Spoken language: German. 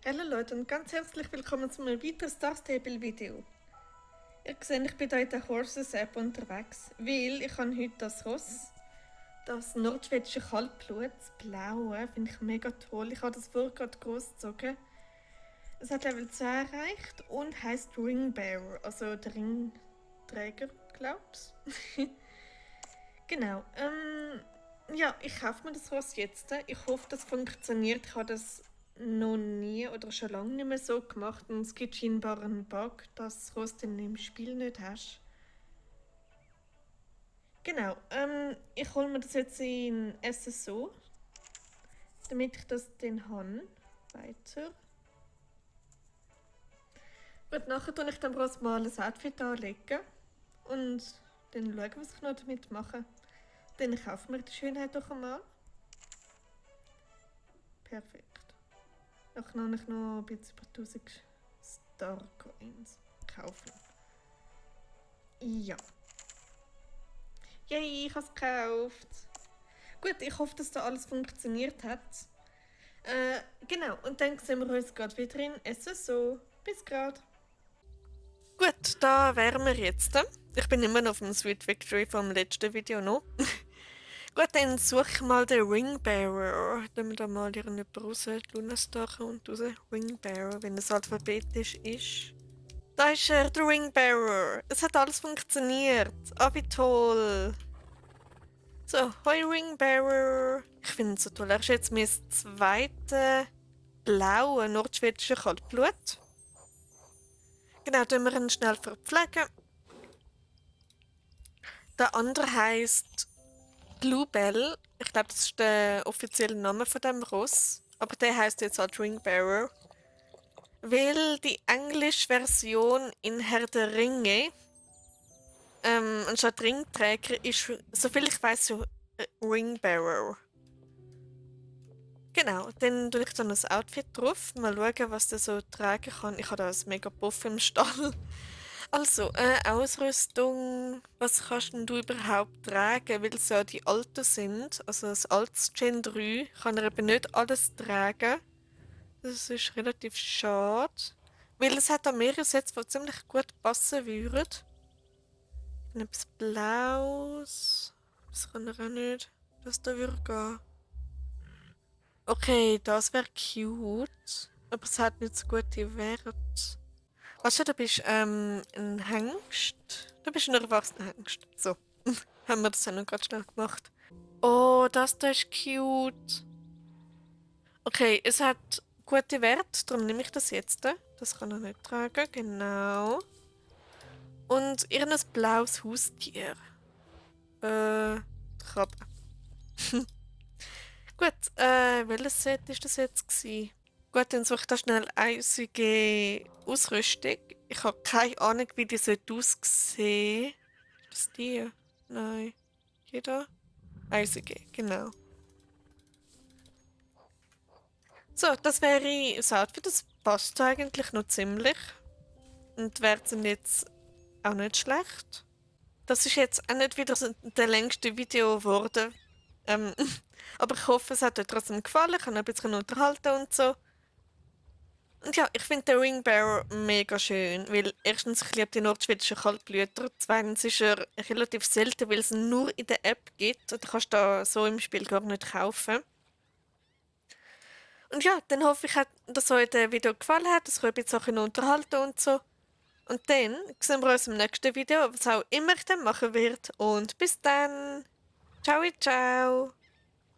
Hallo Leute und ganz herzlich willkommen zu einem weiteren Star Stable Video. Ihr seht, ich bin hier in der Horses App unterwegs, weil ich habe heute das Ross, das nordschwedische Kaltblut, das blaue, finde ich mega toll. Ich habe das vorher gerade großgezogen. Es hat Level 2 erreicht und heisst Ringbearer, also der Ringträger, glaub's. Genau, ja, ich kaufe mir das Ross jetzt. Ich hoffe, das funktioniert. Ich habe das noch nie oder schon lange nicht mehr so gemacht und es gibt scheinbar einen Bug, dass du das dann im Spiel nicht hast. Genau, ich hole mir das jetzt in SSO, damit ich das dann habe. Weiter. Und nachher tue ich dann bloß mal ein Outfit anlegen und dann schauen, was ich noch damit mache. Dann kaufen wir die Schönheit doch einmal. Perfekt. Dann kann ich noch ein bisschen über 1000 Star Coins kaufen. Ja. Yay, ich habe es gekauft. Gut, ich hoffe, dass da alles funktioniert hat. Genau, und dann sehen wir uns gerade wieder in SSO. Bis gerade. Gut, da wären wir jetzt. Ich bin immer noch auf dem Sweet Victory vom letzten Video noch. Gut, dann suche ich mal den Ringbearer. Dann wir da mal jemanden raus, Lunastar und raus. Ringbearer, wenn es alphabetisch ist. Da ist er, der Ringbearer. Es hat alles funktioniert. Ah, wie toll. So, hoi Ringbearer. Ich finde ihn so toll. Er ist jetzt mein zweites blaue nordschwedische Kaltblut. Genau, tun wir ihn schnell verpflegen. Der andere heisst Bluebell. Ich glaube, das ist der offizielle Name von dem Ross. Aber der heißt jetzt halt Ringbearer. Weil die englische Version in Herr der Ringe anstatt Ringträger ist, soviel ich weiß, so Ringbearer. Genau, dann tue ich dann das Outfit drauf. Mal schauen, was der so tragen kann. Ich habe da ein mega Puff im Stall. Also, Ausrüstung. Was kannst denn du überhaupt tragen? Weil es ja die Alten sind. Also das altes Gen 3 kann er eben nicht alles tragen. Das ist relativ schade. Weil es hat da mehrere Sets, die ziemlich gut passen würden. Etwas Blaues. Das kann er auch nicht. Das da würde gehen. Okay, das wäre cute. Aber es hat nicht so gute Werte. Weißt du, du bist ein Hengst. Du bist ein erwachsener Hengst. So. Haben wir das ja noch gerade schnell gemacht. Oh, das da ist cute. Okay, es hat gute Werte, darum nehme ich das jetzt. Das kann er nicht tragen, genau. Und irgendein blaues Haustier. Krabbe. Gut, welches Set ist das jetzt gewesen? Gut, dann suche ich da schnell eisige Ausrüstung. Ich habe keine Ahnung, wie die aussehen sollte. Ist das die? Nein. Die da? Eisige, genau. So, das wäre das Outfit. Das passt eigentlich noch ziemlich. Und wäre jetzt auch nicht schlecht. Das ist jetzt auch nicht wieder so der längste Video geworden. Aber ich hoffe, es hat euch trotzdem gefallen. Ich habe ein bisschen unterhalten und so. Und ja, ich finde den Ringbearer mega schön, weil erstens, ich liebe die nordschwedischen Kaltblüter. Zweitens ist er relativ selten, weil es ihn nur in der App gibt. Und du kannst da so im Spiel gar nicht kaufen. Und ja, dann hoffe ich, dass euch das Video gefallen hat, dass ihr euch ein bisschen unterhalten und so. Und dann sehen wir uns im nächsten Video, was auch immer ich dann machen werde. Und bis dann. Ciao, ciao.